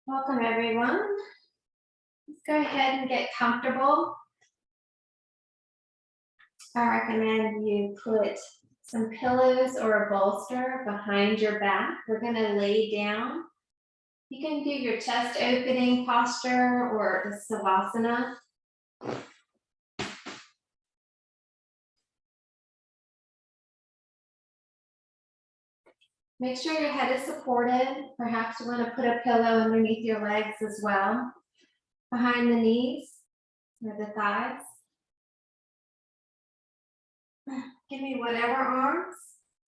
Welcome, everyone. Let's go ahead and get comfortable. I recommend you put some pillows or a bolster behind your back. We're going to lay down. You can do your chest opening posture or the Savasana. Make sure your head is supported. Perhaps you want to put a pillow underneath your legs as well, behind the knees or the thighs. Give me whatever arms.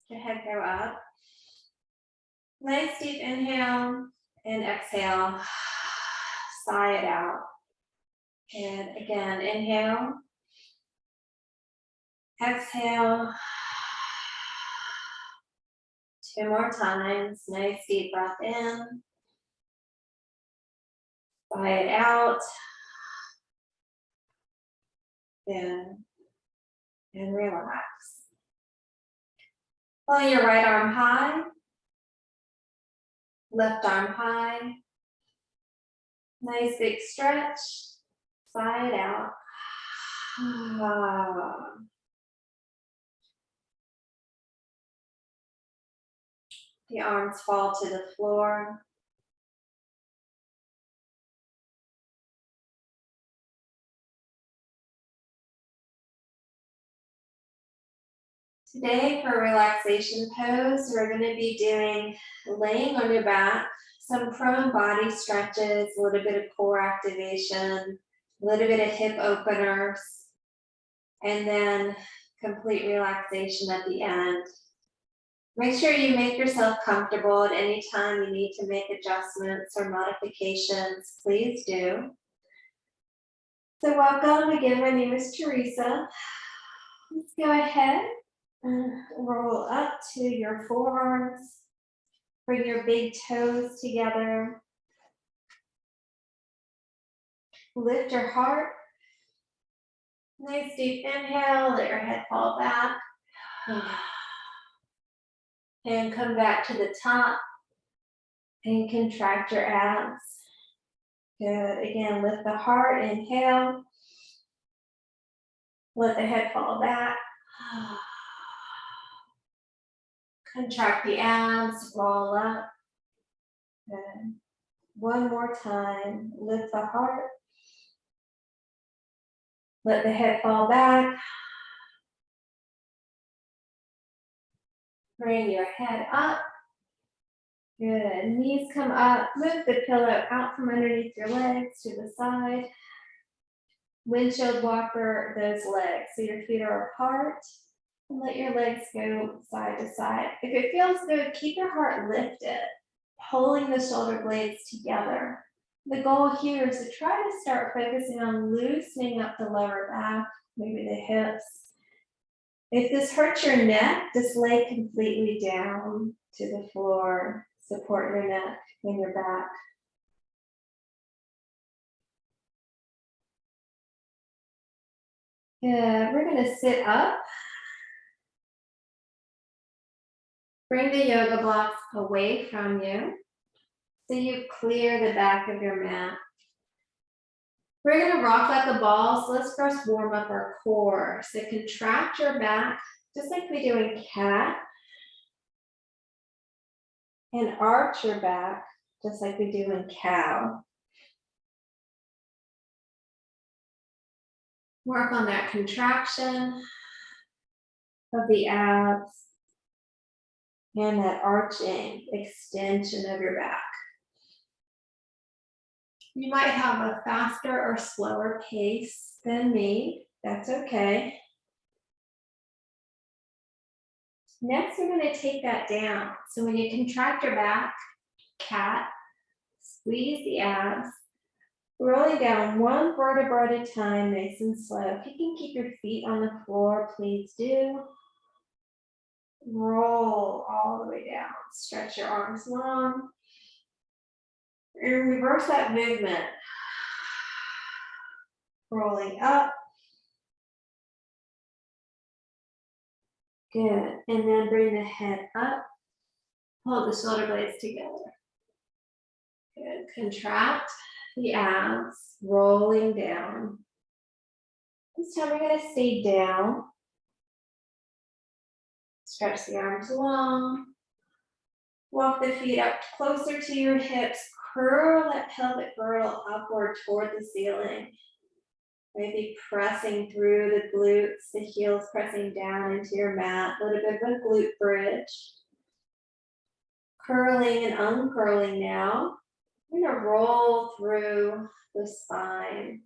Your head go up. Nice deep inhale and exhale. Sigh it out. And again, inhale. Exhale. 2 more times. Nice deep breath in. Sigh it out. In. And relax. Pull your right arm high. Left arm high. Nice big stretch. Sigh it out. The arms fall to the floor. Today for Relaxation Pose, we're going to be doing laying on your back, some prone body stretches, a little bit of core activation, a little bit of hip openers, and then complete relaxation at the end. Make sure you make yourself comfortable. At any time you need to make adjustments or modifications, please do. So welcome again, my name is Teresa. Let's go ahead and roll up to your forearms. Bring your big toes together. Lift your heart. Nice deep inhale, let your head fall back. And come back to the top and contract your abs. Good. Again, lift the heart, inhale. Let the head fall back. Contract the abs, roll up. Good. One more time. Lift the heart. Let the head fall back. Bring your head up. Good. Knees come up. Move the pillow out from underneath your legs to the side. Windshield walker those legs so your feet are apart. And let your legs go side to side. If it feels good, keep your heart lifted, pulling the shoulder blades together. The goal here is to try to start focusing on loosening up the lower back, maybe the hips. If this hurts your neck, just lay completely down to the floor. Support your neck and your back. Good. We're going to sit up. Bring the yoga blocks away from you so you clear the back of your mat. We're going to rock like a ball, so let's first warm up our core. So contract your back just like we do in cat, and arch your back just like we do in cow. Work on that contraction of the abs and that arching extension of your back. You might have a faster or slower pace than me. That's okay. Next, we're going to take that down. So when you contract your back, cat, squeeze the abs, rolling down one vertebra at a time, nice and slow. If you can keep your feet on the floor, please do. Roll all the way down. Stretch your arms long. And reverse that movement. Rolling up. Good. And then bring the head up. Hold the shoulder blades together. Good. Contract the abs, rolling down. This time we're going to stay down. Stretch the arms long. Walk the feet up closer to your hips. Curl that pelvic girdle upward toward the ceiling. Maybe pressing through the glutes, the heels pressing down into your mat. A little bit of a glute bridge. Curling and uncurling now. We're going to roll through the spine.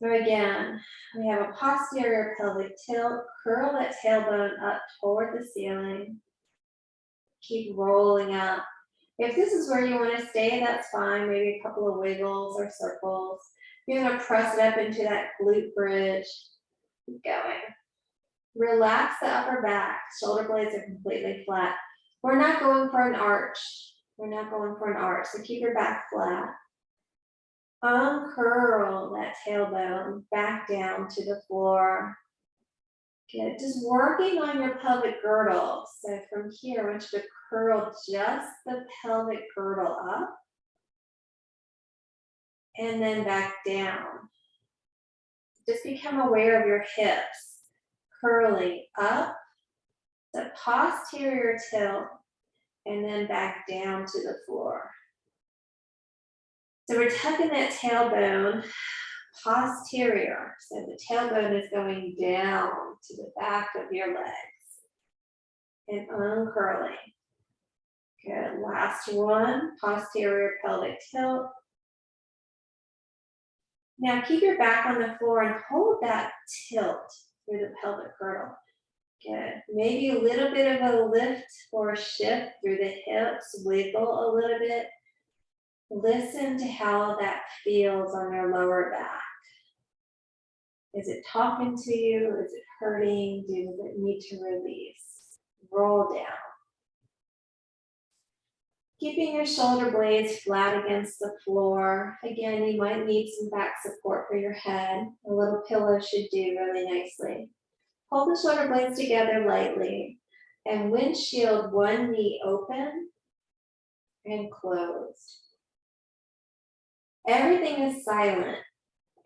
So again, we have a posterior pelvic tilt. Curl that tailbone up toward the ceiling. Keep rolling up. If this is where you want to stay, that's fine. Maybe a couple of wiggles or circles. You're going to press it up into that glute bridge. Keep going. Relax the upper back. Shoulder blades are completely flat. We're not going for an arch. We're not going for an arch. So keep your back flat. Uncurl that tailbone back down to the floor. Good. Just working on your pelvic girdle. So from here, I want you to curl just the pelvic girdle up. And then back down. Just become aware of your hips. Curling up, the posterior tilt, and then back down to the floor. So we're tucking that tailbone posterior. So the tailbone is going down to the back of your legs. And uncurling. Good. Last one, posterior pelvic tilt. Now keep your back on the floor and hold that tilt through the pelvic girdle. Good. Maybe a little bit of a lift or a shift through the hips. Wiggle a little bit. Listen to how that feels on your lower back. Is it talking to you? Is it hurting? Does it need to release? Roll down. Keeping your shoulder blades flat against the floor. Again, you might need some back support for your head. A little pillow should do really nicely. Hold the shoulder blades together lightly and windshield one knee open and closed. Everything is silent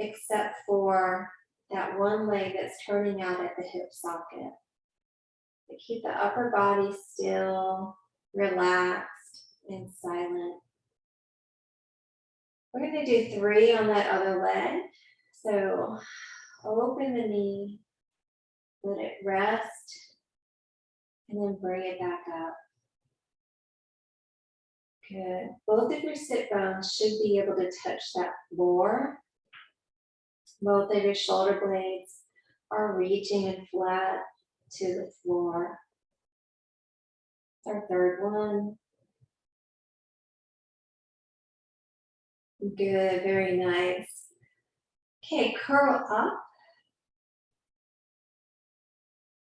except for that one leg that's turning out at the hip socket. But keep the upper body still, relaxed, and silent. We're going to do 3 on that other leg. So open the knee, let it rest, and then bring it back up. Good. Both of your sit bones should be able to touch that floor. Both of your shoulder blades are reaching and flat to the floor. Our third one. Good, very nice. Okay, curl up.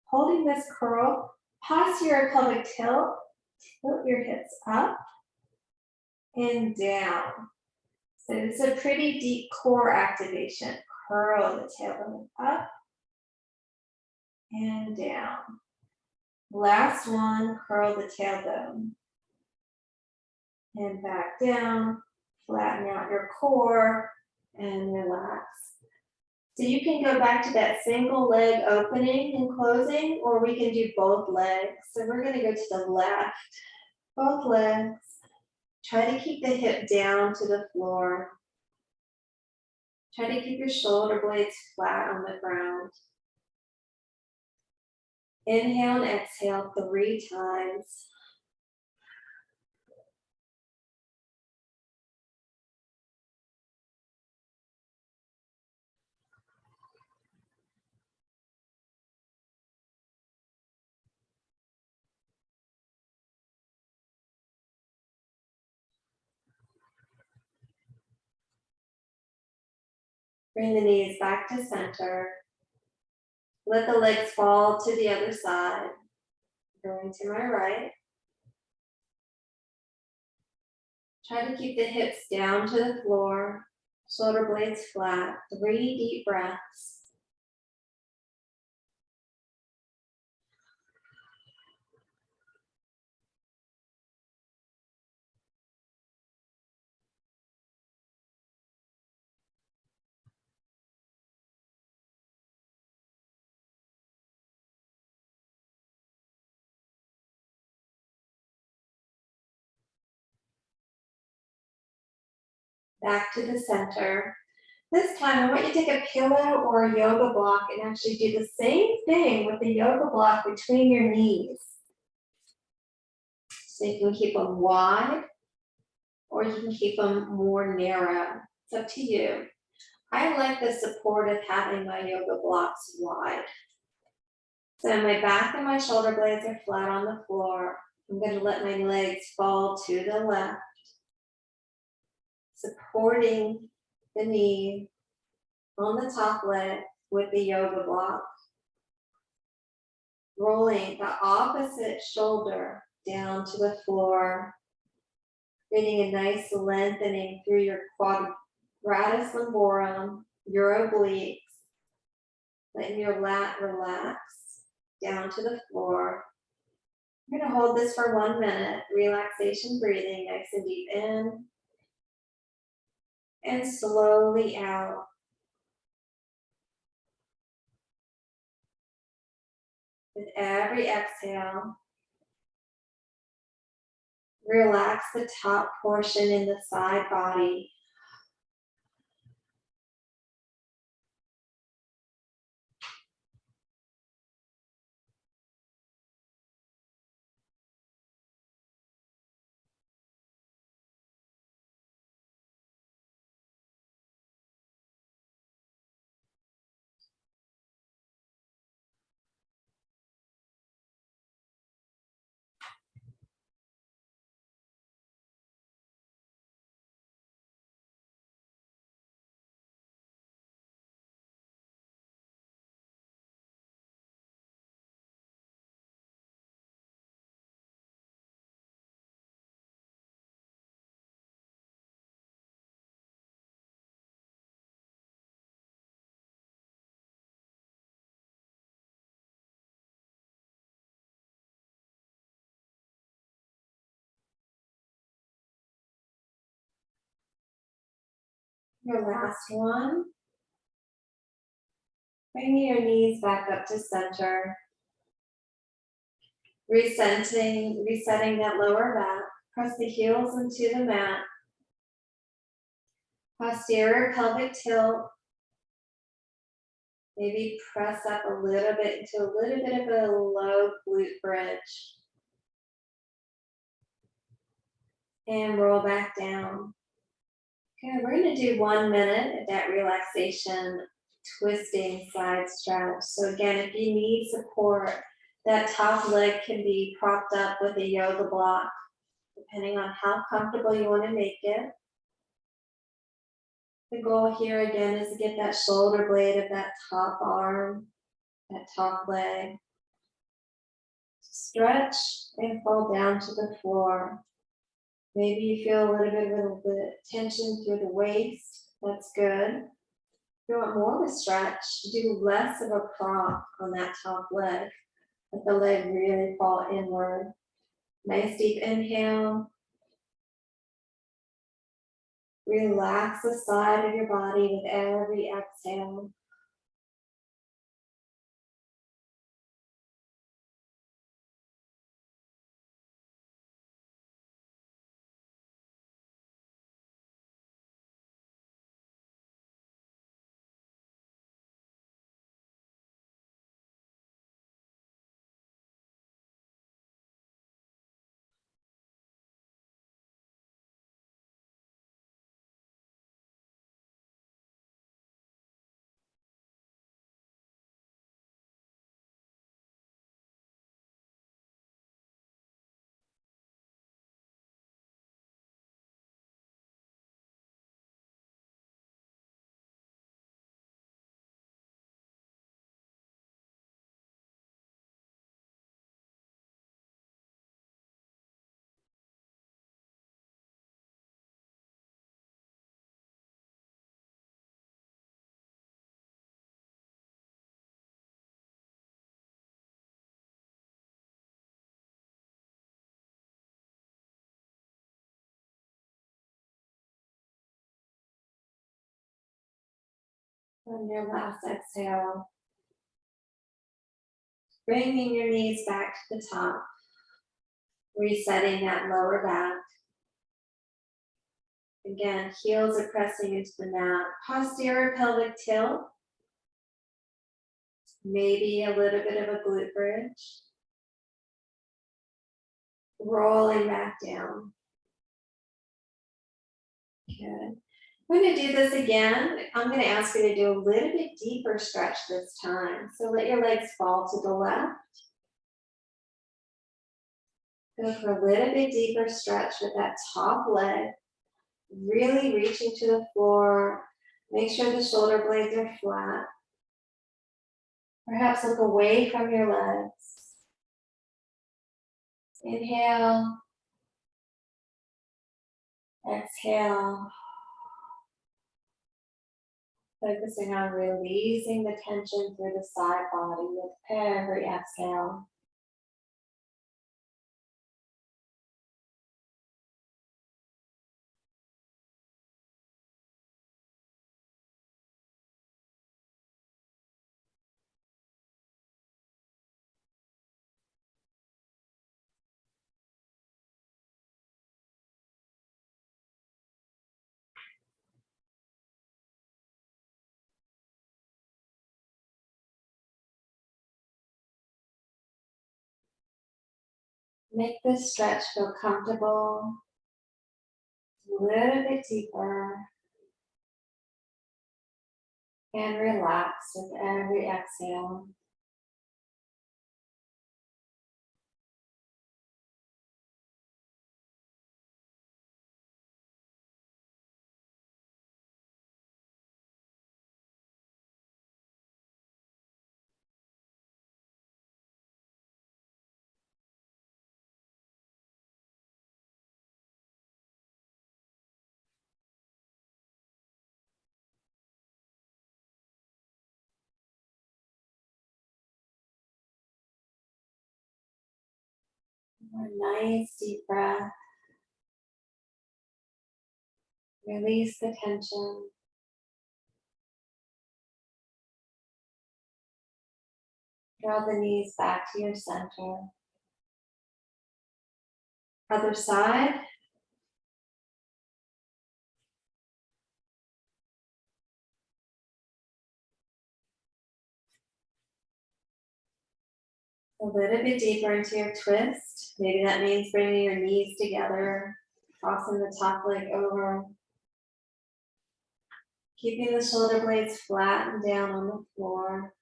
Holding this curl, posterior pelvic tilt. Tilt your hips up and down. So this is a pretty deep core activation. Curl the tailbone up and down. Last one, curl the tailbone. And back down, flatten out your core and relax. So you can go back to that single leg opening and closing, or we can do both legs. So we're gonna go to the left, both legs. Try to keep the hip down to the floor. Try to keep your shoulder blades flat on the ground. Inhale and exhale 3 times. Bring the knees back to center. Let the legs fall to the other side. Going to my right. Try to keep the hips down to the floor. Shoulder blades flat. 3 deep breaths. back to the center. This time, I want you to take a pillow or a yoga block and actually do the same thing with the yoga block between your knees. So you can keep them wide, or you can keep them more narrow. It's up to you. I like the support of having my yoga blocks wide. So my back and my shoulder blades are flat on the floor. I'm going to let my legs fall to the left, supporting the knee on the top leg with the yoga block. Rolling the opposite shoulder down to the floor, creating a nice lengthening through your quadratus lumborum, your obliques, letting your lat relax down to the floor. I'm going to hold this for 1 minute, relaxation breathing, nice and deep in, and slowly out. With every exhale, relax the top portion in the side body. Your last one. Bringing your knees back up to center. Resetting that lower back. Press the heels into the mat. Posterior pelvic tilt. Maybe press up a little bit into a little bit of a low glute bridge. And roll back down. Okay, we're going to do 1 minute of that relaxation twisting side stretch. So again, if you need support, that top leg can be propped up with a yoga block, depending on how comfortable you want to make it. The goal here again is to get that shoulder blade of that top arm, that top leg. Stretch and fall down to the floor. Maybe you feel a little bit of tension through the waist. That's good. If you want more of a stretch, do less of a prop on that top leg. Let the leg really fall inward. Nice deep inhale. Relax the side of your body with every exhale. On your last exhale, bringing your knees back to the top, resetting that lower back. Again, heels are pressing into the mat. Posterior pelvic tilt. Maybe a little bit of a glute bridge. Rolling back down. Good. We're going to do this again. I'm going to ask you to do a little bit deeper stretch this time. So let your legs fall to the left. Go for a little bit deeper stretch with that top leg. Really reaching to the floor. Make sure the shoulder blades are flat. Perhaps look away from your legs. Inhale. Exhale. Focusing on releasing the tension through the side body with every exhale. Make this stretch feel comfortable, a little bit deeper, and relax with every exhale. One nice deep breath. Release the tension. Draw the knees back to your center. Other side. A little bit deeper into your twist. Maybe that means bringing your knees together, crossing the top leg over. Keeping the shoulder blades flat and down on the floor.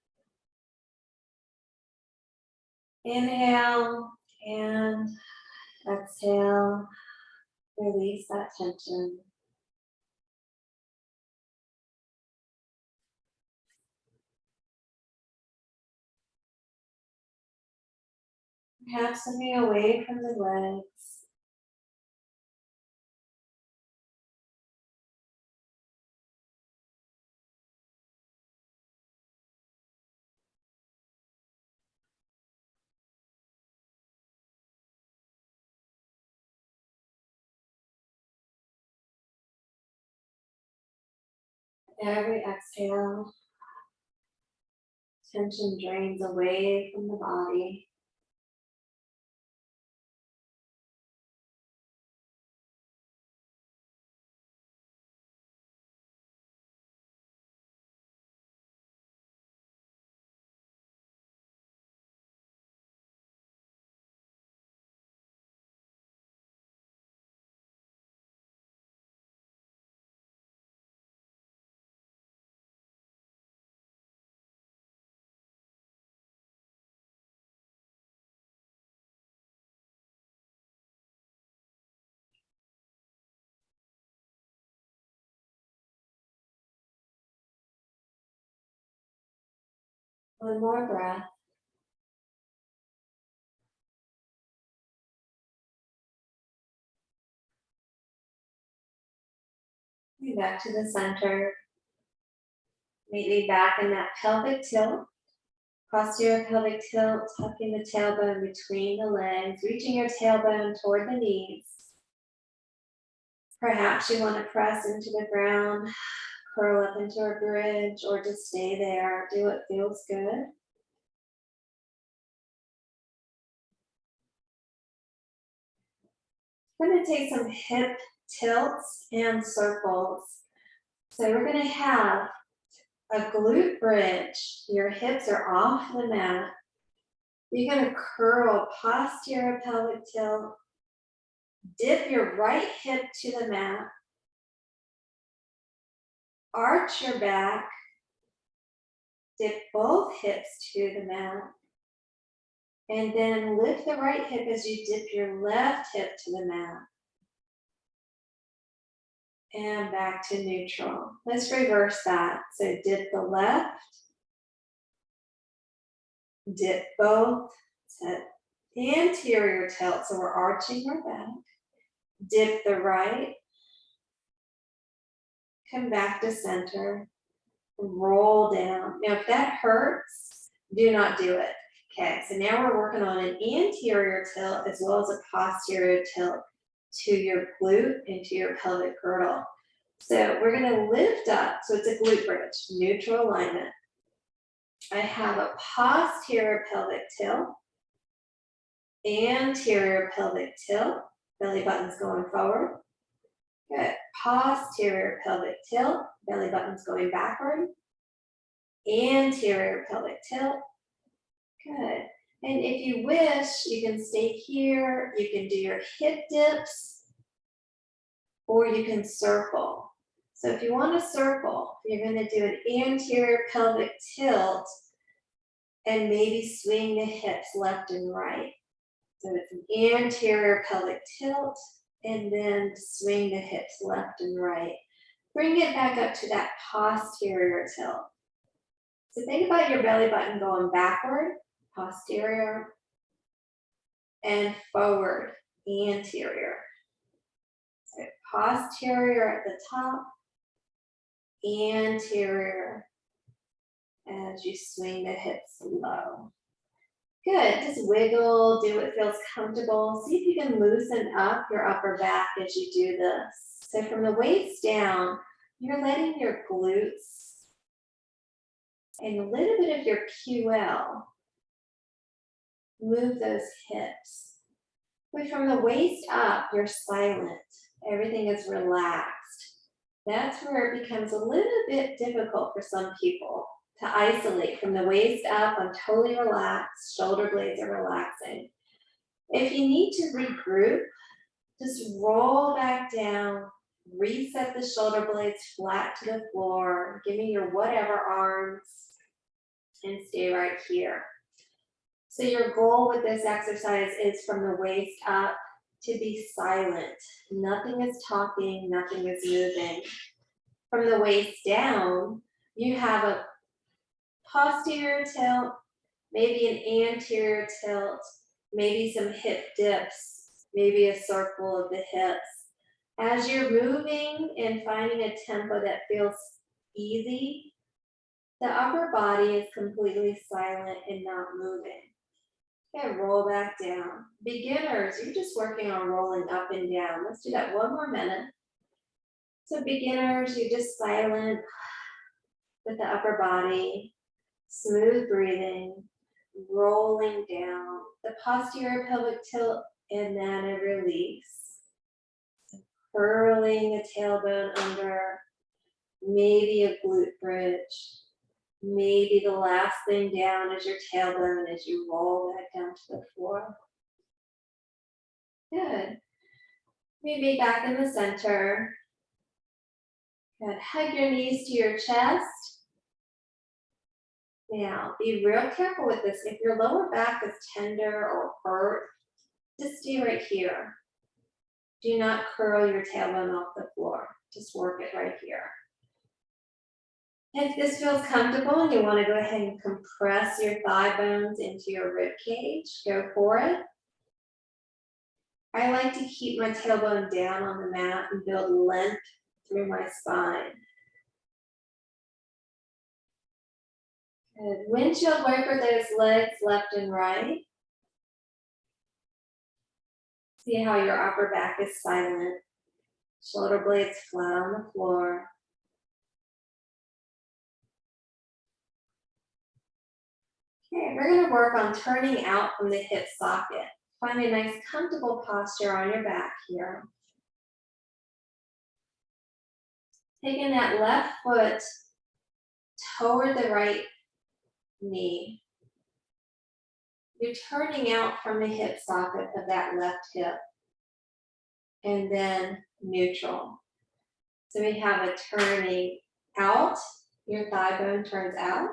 Inhale and exhale. Release that tension. Perhaps moving away from the legs. Every exhale, tension drains away from the body. One more breath. Maybe back to the center. Maybe back in that pelvic tilt. Posterior pelvic tilt, tucking the tailbone between the legs, reaching your tailbone toward the knees. Perhaps you want to press into the ground, curl up into a bridge, or just stay there. Do what feels good. I'm going to take some hip tilts and circles. So we're going to have a glute bridge. Your hips are off the mat. You're going to curl posterior pelvic tilt. Dip your right hip to the mat. Arch your back. Dip both hips to the mat. And then lift the right hip as you dip your left hip to the mat. And back to neutral. Let's reverse that. So dip the left. Dip both. Set anterior tilt. So we're arching our back. Dip the right. Come back to center. Roll down. Now if that hurts, do not do it. Okay, so now we're working on an anterior tilt as well as a posterior tilt to your glute and to your pelvic girdle. So we're going to lift up. So it's a glute bridge, neutral alignment. I have a posterior pelvic tilt, anterior pelvic tilt, belly button's going forward. Good. Posterior pelvic tilt, belly button's going backward. Anterior pelvic tilt. Good. And if you wish, you can stay here. You can do your hip dips, or you can circle. So if you want to circle, you're going to do an anterior pelvic tilt and maybe swing the hips left and right. So it's an anterior pelvic tilt and then swing the hips left and right. Bring it back up to that posterior tilt. So think about your belly button going backward, posterior, and forward, anterior. So posterior at the top, anterior as you swing the hips low. Good, just wiggle, do what feels comfortable. See if you can loosen up your upper back as you do this. So from the waist down, you're letting your glutes and a little bit of your QL move those hips. But from the waist up, you're silent. Everything is relaxed. That's where it becomes a little bit difficult for some people to isolate. From the waist up, I'm totally relaxed. Shoulder blades are relaxing. If you need to regroup, just roll back down, reset the shoulder blades flat to the floor. Give me your whatever arms and stay right here. So your goal with this exercise is from the waist up to be silent. Nothing is talking, nothing is moving. From the waist down, you have a posterior tilt, maybe an anterior tilt, maybe some hip dips, maybe a circle of the hips. As you're moving and finding a tempo that feels easy, the upper body is completely silent and not moving. Okay, roll back down. Beginners, you're just working on rolling up and down. Let's do that one more minute. So beginners, you're just silent with the upper body, smooth breathing, rolling down, the posterior pelvic tilt, and then a release. Curling the tailbone under, maybe a glute bridge. Maybe the last thing down is your tailbone as you roll back down to the floor. Good. Maybe back in the center. Good. Hug your knees to your chest. Now, be real careful with this. If your lower back is tender or hurt, just stay right here. Do not curl your tailbone off the floor. Just work it right here. If this feels comfortable and you want to go ahead and compress your thigh bones into your rib cage, go for it. I like to keep my tailbone down on the mat and build length through my spine. Good. Windshield wiper those legs left and right. See how your upper back is silent. Shoulder blades flat on the floor. Okay, we're going to work on turning out from the hip socket. Find a nice comfortable posture on your back here. Taking that left foot toward the right knee. You're turning out from the hip socket of that left hip. And then neutral. So we have a turning out, your thigh bone turns out,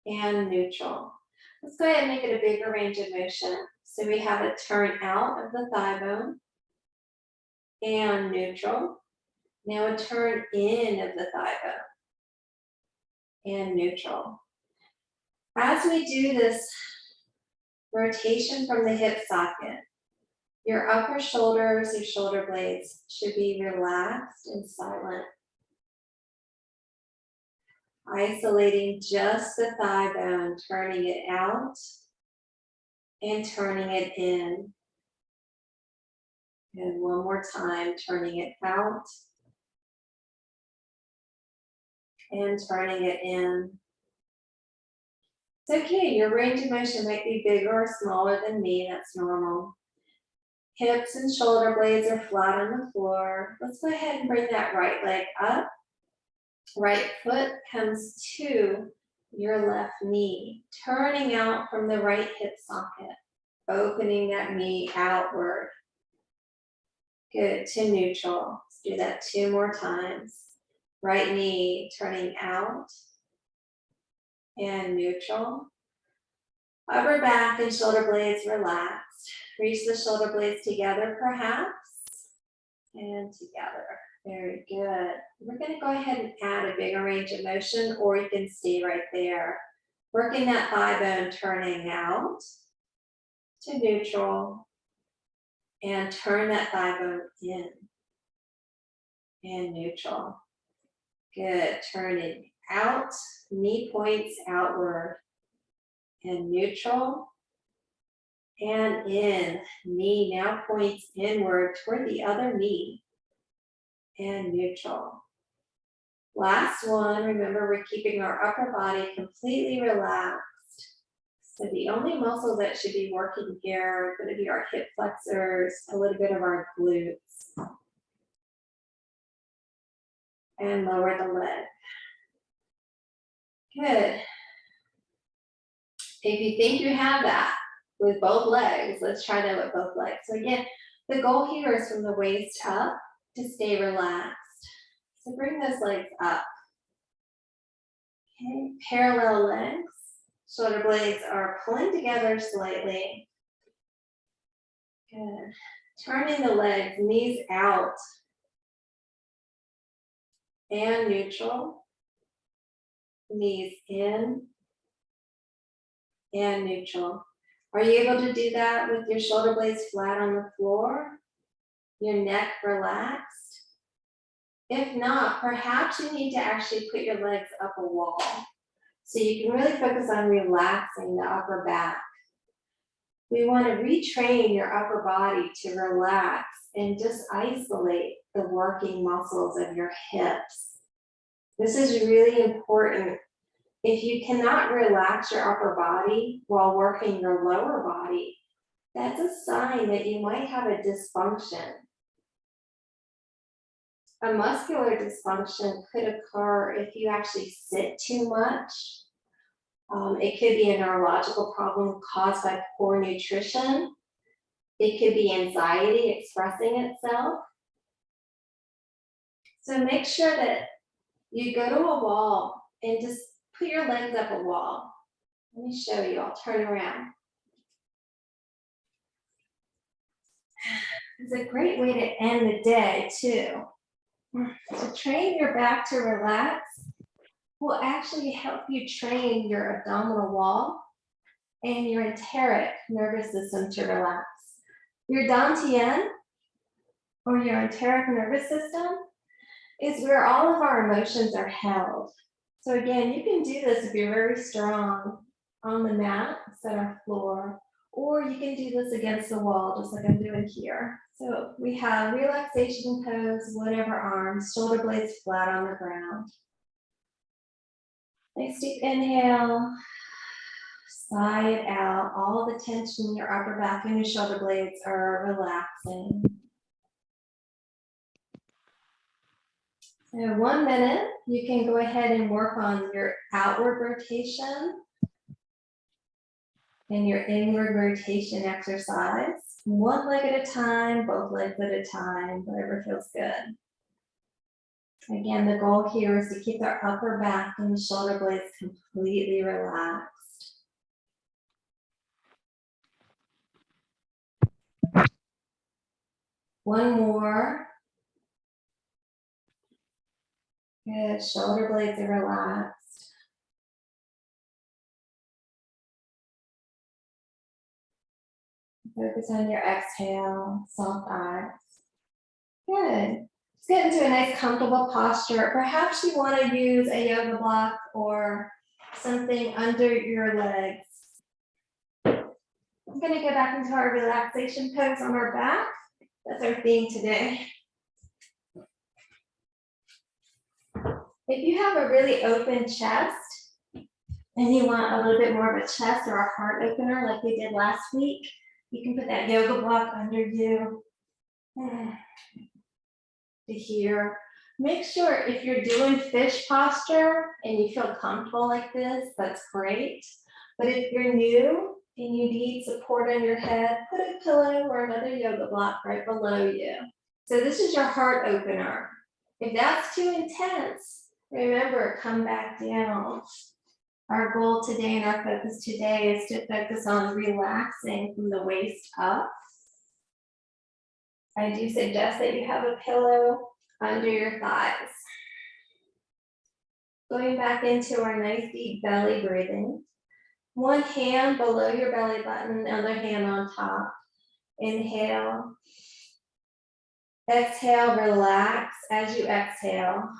and neutral. Let's go ahead and make it a bigger range of motion. So we have a turn out of the thigh bone and neutral. Now a turn in of the thigh bone and neutral. As we do this rotation from the hip socket, your upper shoulders, your shoulder blades should be relaxed and silent. Isolating just the thigh bone, turning it out and turning it in. And one more time, turning it out and turning it in. It's okay, your range of motion might be bigger or smaller than me, that's normal. Hips and shoulder blades are flat on the floor. Let's go ahead and bring that right leg up. Right foot comes to your left knee, turning out from the right hip socket, opening that knee outward. Good, to neutral. Let's do that 2 more times. Right knee turning out and neutral. Upper back and shoulder blades relaxed. Reach the shoulder blades together perhaps, and together. Very good. We're going to go ahead and add a bigger range of motion, or you can stay right there. Working that thigh bone, turning out to neutral, and turn that thigh bone in and neutral. Good. Turning out, knee points outward and neutral. And in, knee now points inward toward the other knee and neutral. Last one, remember we're keeping our upper body completely relaxed. So the only muscles that should be working here are going to be our hip flexors, a little bit of our glutes. And lower the leg. Good. If you think you have that, with both legs, let's try that with both legs. So again, the goal here is from the waist up to stay relaxed. So bring those legs up. Okay, parallel legs. Shoulder blades are pulling together slightly. Good. Turning the legs, knees out and neutral. Knees in and neutral. Are you able to do that with your shoulder blades flat on the floor? Your neck relaxed? If not, perhaps you need to actually put your legs up a wall. So you can really focus on relaxing the upper back. We want to retrain your upper body to relax and just isolate the working muscles of your hips. This is really important. If you cannot relax your upper body while working your lower body, that's a sign that you might have a dysfunction. A muscular dysfunction could occur if you actually sit too much. It could be a neurological problem caused by poor nutrition. It could be anxiety expressing itself. So make sure that you go to a wall and just put your legs up a wall. Let me show you, I'll turn around. It's a great way to end the day too. To train your back to relax will actually help you train your abdominal wall and your enteric nervous system to relax. Your dantian, or your enteric nervous system, is where all of our emotions are held. So again, you can do this if you're very strong on the mat, set our floor, or you can do this against the wall, just like I'm doing here. So we have relaxation pose, whatever arms, shoulder blades flat on the ground. Nice deep inhale, sigh it out. All the tension in your upper back and your shoulder blades are relaxing. In 1 minute, you can go ahead and work on your outward rotation and your inward rotation exercise. One leg at a time, both legs at a time, whatever feels good. Again, the goal here is to keep our upper back and the shoulder blades completely relaxed. One more. Good, shoulder blades are relaxed. Focus on your exhale, soft eyes. Good. Let's get into a nice comfortable posture. Perhaps you want to use a yoga block or something under your legs. I'm going to go back into our relaxation pose on our back. That's our theme today. If you have a really open chest and you want a little bit more of a chest or a heart opener like we did last week, you can put that yoga block under you to here. Make sure if you're doing fish posture and you feel comfortable like this, that's great. But if you're new and you need support on your head, put a pillow or another yoga block right below you. So this is your heart opener. If that's too intense, remember, come back down. Our goal today and our focus today is to focus on relaxing from the waist up. I do suggest that you have a pillow under your thighs. Going back into our nice deep belly breathing. One hand below your belly button, other hand on top. Inhale. Exhale, relax as you exhale.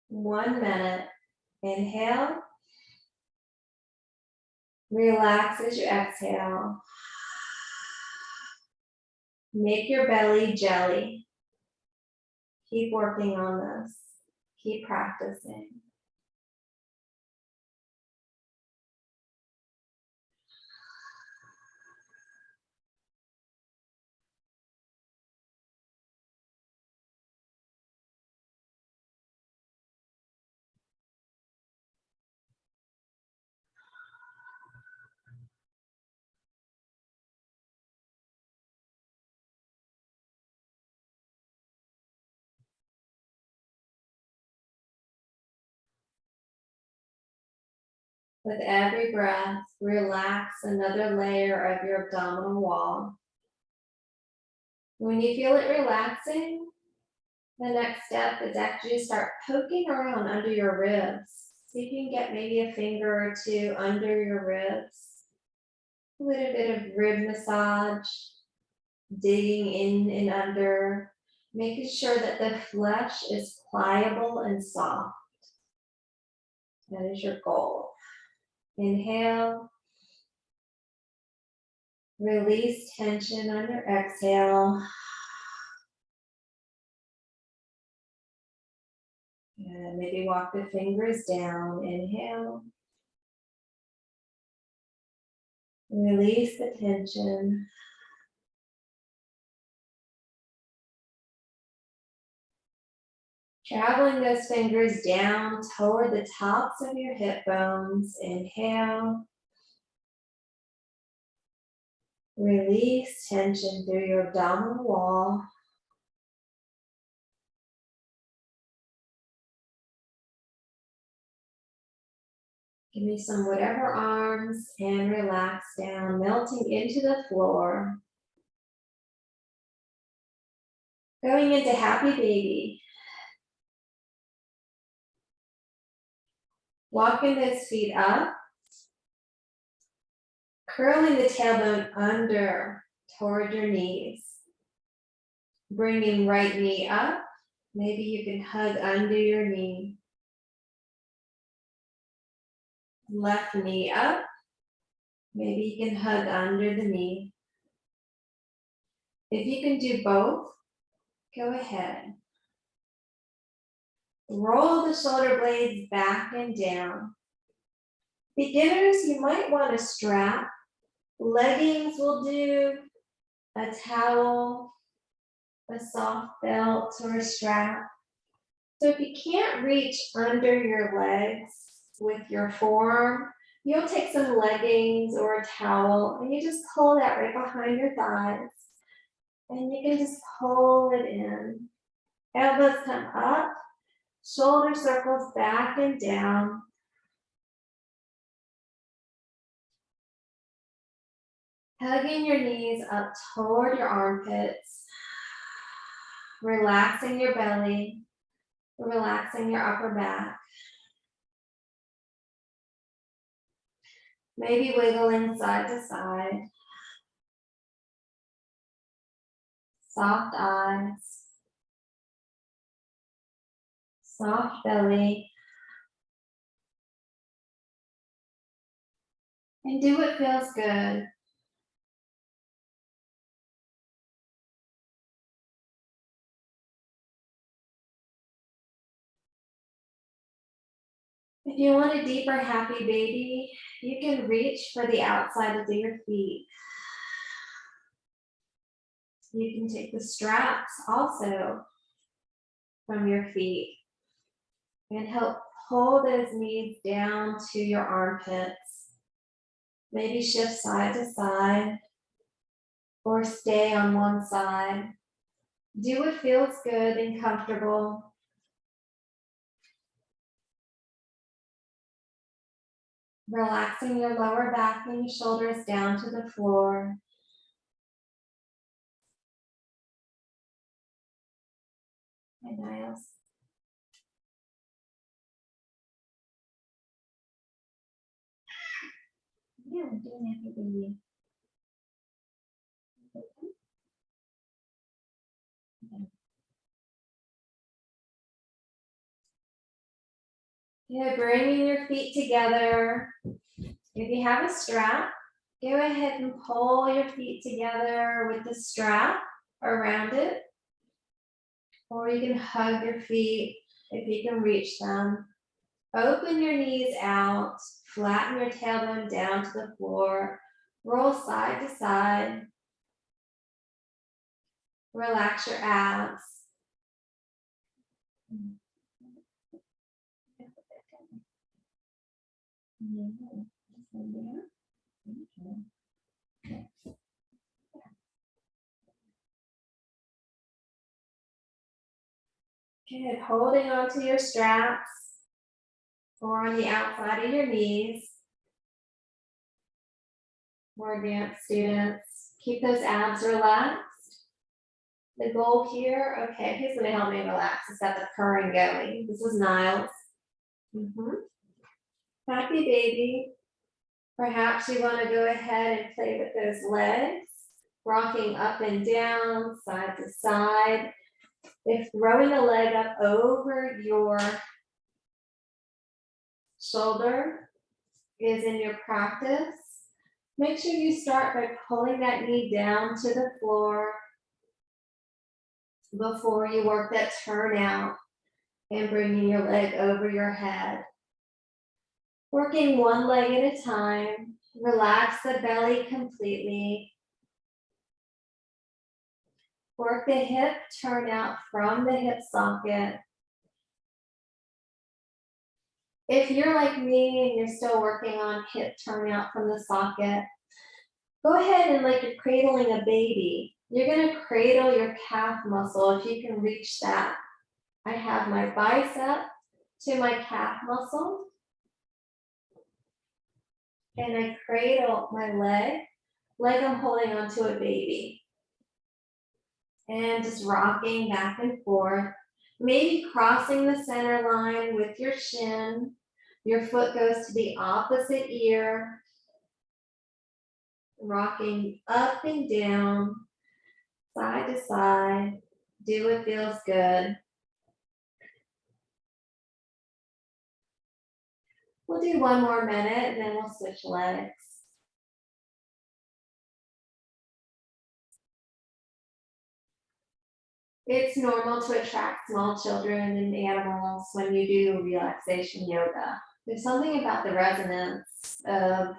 1 minute. Inhale. Relax as you exhale. Make your belly jelly. Keep working on this. Keep practicing. With every breath, relax another layer of your abdominal wall. When you feel it relaxing, the next step is actually start poking around under your ribs. See if you can get maybe a finger or two under your ribs. A little bit of rib massage, digging in and under, making sure that the flesh is pliable and soft. That is your goal. Inhale. Release tension on your exhale. And maybe walk the fingers down. Inhale. Release the tension. Traveling those fingers down toward the tops of your hip bones. Inhale. Release tension through your abdominal wall. Give me some whatever arms and relax down, melting into the floor. Going into happy baby. Walking those feet up. Curling the tailbone under toward your knees. Bringing right knee up. Maybe you can hug under your knee. Left knee up. Maybe you can hug under the knee. If you can do both, go ahead. Roll the shoulder blades back and down. Beginners, you might want a strap. Leggings will do, a towel. a soft belt or a strap. So if you can't reach under your legs with your forearm, you'll take some leggings or a towel and you just pull that right behind your thighs. And you can just pull it in. Elbows come up, shoulder circles back and down. Hugging your knees up toward your armpits. Relaxing your belly. Relaxing your upper back. Maybe wiggling side to side. Soft eyes. Soft belly. And do what feels good. If you want a deeper happy baby, you can reach for the outside of your feet. You can take the straps also from your feet and help pull those knees down to your armpits. Maybe shift side to side or stay on one side. Do what feels good and comfortable. Relaxing your lower back and your shoulders down to the floor. And Niles. Yeah, I'm doing happy baby. Yeah, bringing your feet together. If you have a strap, go ahead and pull your feet together with the strap around it. Or you can hug your feet if you can reach them. Open your knees out, flatten your tailbone down to the floor, roll side to side. Relax your abs. Good, holding onto your straps or on the outside of your knees. More advanced students, keep those abs relaxed. The goal here, okay, who's gonna help me relax? It's got the purring going. This is Niles. Happy baby. Perhaps you wanna go ahead and play with those legs, rocking up and down, side to side. If throwing a leg up over your shoulder is in your practice, make sure you start by pulling that knee down to the floor before you work that turn out and bringing your leg over your head. Working one leg at a time, relax the belly completely. Work the hip turn out from the hip socket. If you're like me and you're still working on hip turn out from the socket, go ahead and like you're cradling a baby. You're gonna cradle your calf muscle if you can reach that. I have my bicep to my calf muscle. And I cradle my leg like I'm holding onto a baby. And just rocking back and forth. Maybe crossing the center line with your shin. Your foot goes to the opposite ear. Rocking up and down, side to side. Do what feels good. We'll do one more minute and then we'll switch legs. It's normal to attract small children and animals when you do relaxation yoga. There's something about the resonance of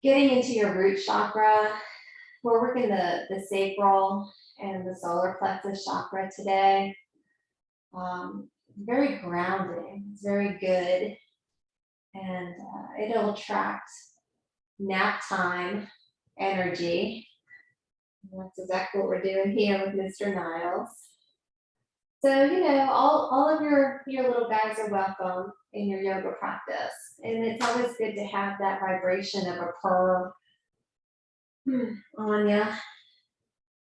getting into your root chakra. We're working the sacral and the solar plexus chakra today. Very grounding, it's very good, and it'll attract nap time energy. And that's exactly what we're doing here with Mr. Niles. So, you know, all of your little guys are welcome in your yoga practice. And it's always good to have that vibration of a purr on you.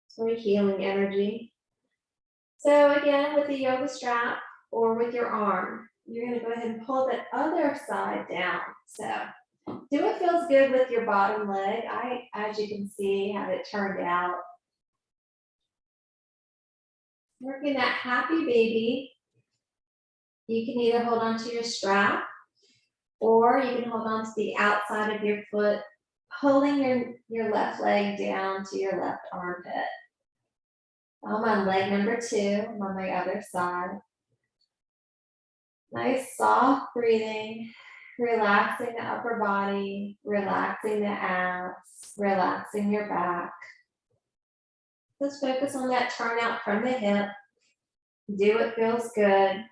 It's very healing energy. So again, with the yoga strap or with your arm, you're going to go ahead and pull the other side down. So do what feels good with your bottom leg. As you can see, have it turned out. Working that happy baby. You can either hold on to your strap or you can hold on to the outside of your foot, pulling your left leg down to your left armpit. I'm on leg number 2. I'm on my other side. Nice soft breathing, relaxing the upper body, relaxing the abs, relaxing your back. Just focus on that turnout from the hip. Do what feels good.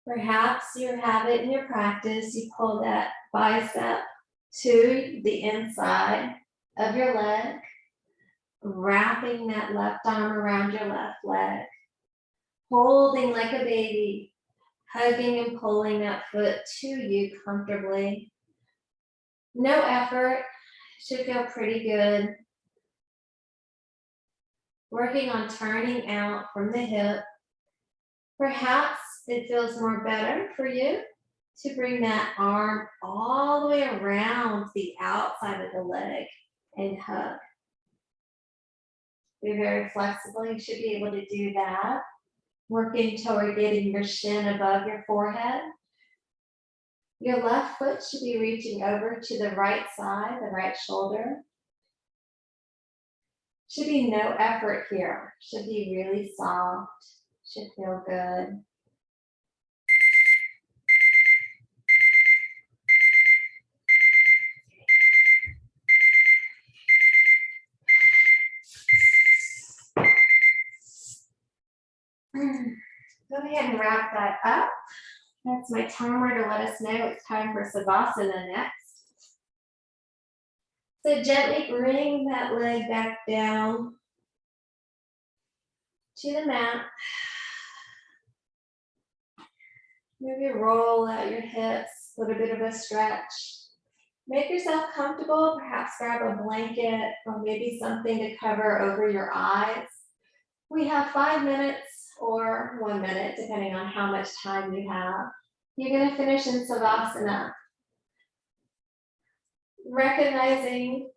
Perhaps you have it in your practice, you pull that bicep to the inside of your leg, wrapping that left arm around your left leg, holding like a baby, hugging and pulling that foot to you comfortably. No effort, should feel pretty good. Working on turning out from the hip. Perhaps it feels more better for you to bring that arm all the way around the outside of the leg and hug. Be very flexible. You should be able to do that. Working toward getting your shin above your forehead. Your left foot should be reaching over to the right side, the right shoulder. Should be no effort here. Should be really soft. Should feel good. Go ahead and wrap that up. That's my timer to let us know it's time for Savasana next. So gently bring that leg back down to the mat. Maybe roll out your hips, a little bit of a stretch. Make yourself comfortable, perhaps grab a blanket or maybe something to cover over your eyes. We have 5 minutes or 1 minute, depending on how much time you have. You're going to finish in Savasana. Recognizing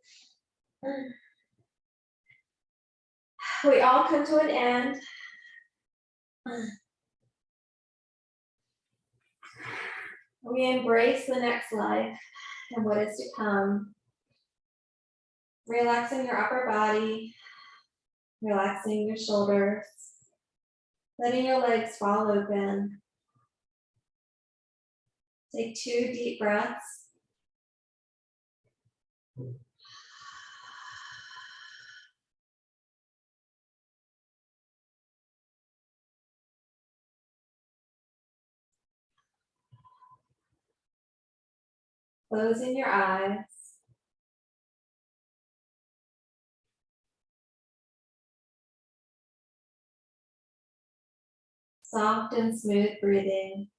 we all come to an end. We embrace the next life and what is to come. Relaxing your upper body, relaxing your shoulders, letting your legs fall open. Take 2 deep breaths. Closing your eyes. Soft and smooth breathing.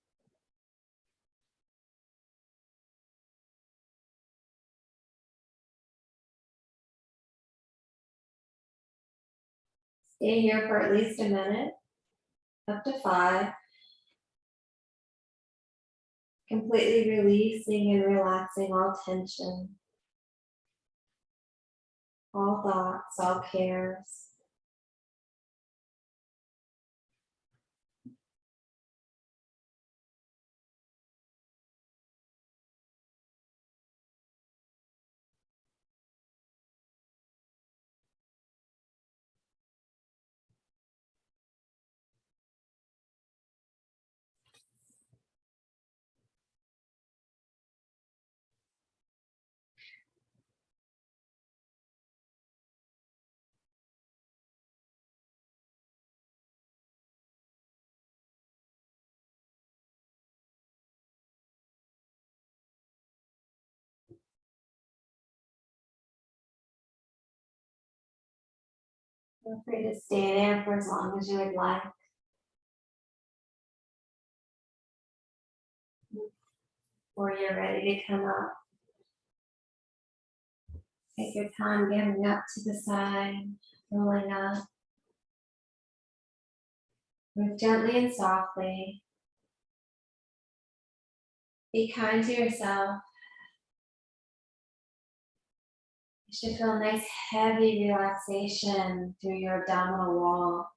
Stay here for at least a minute, up to 5. Completely releasing and relaxing all tension, all thoughts, all cares. Feel free to stay there for as long as you would like. Or you're ready to come up. Take your time getting up to the side, rolling up. Move gently and softly. Be kind to yourself. You should feel a nice heavy relaxation through your abdominal wall.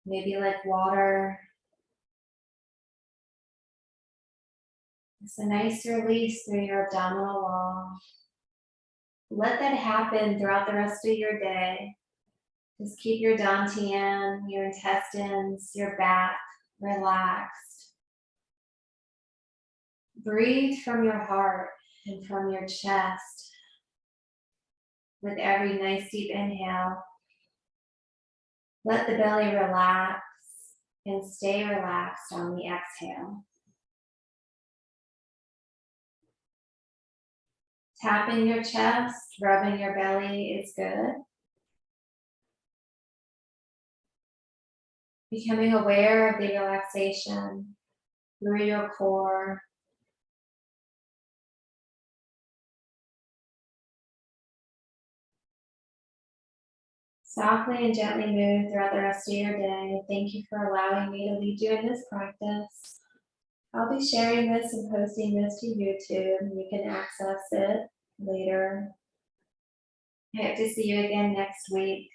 Maybe like water. It's a nice release through your abdominal wall. Let that happen throughout the rest of your day. Just keep your dantian, your intestines, your back relaxed. Breathe from your heart and from your chest with every nice deep inhale. Let the belly relax and stay relaxed on the exhale. Tapping your chest, rubbing your belly is good. Becoming aware of the relaxation through your core. Softly and gently move throughout the rest of your day. Thank you for allowing me to lead you in this practice. I'll be sharing this and posting this to YouTube, and you can access it later. I hope to see you again next week.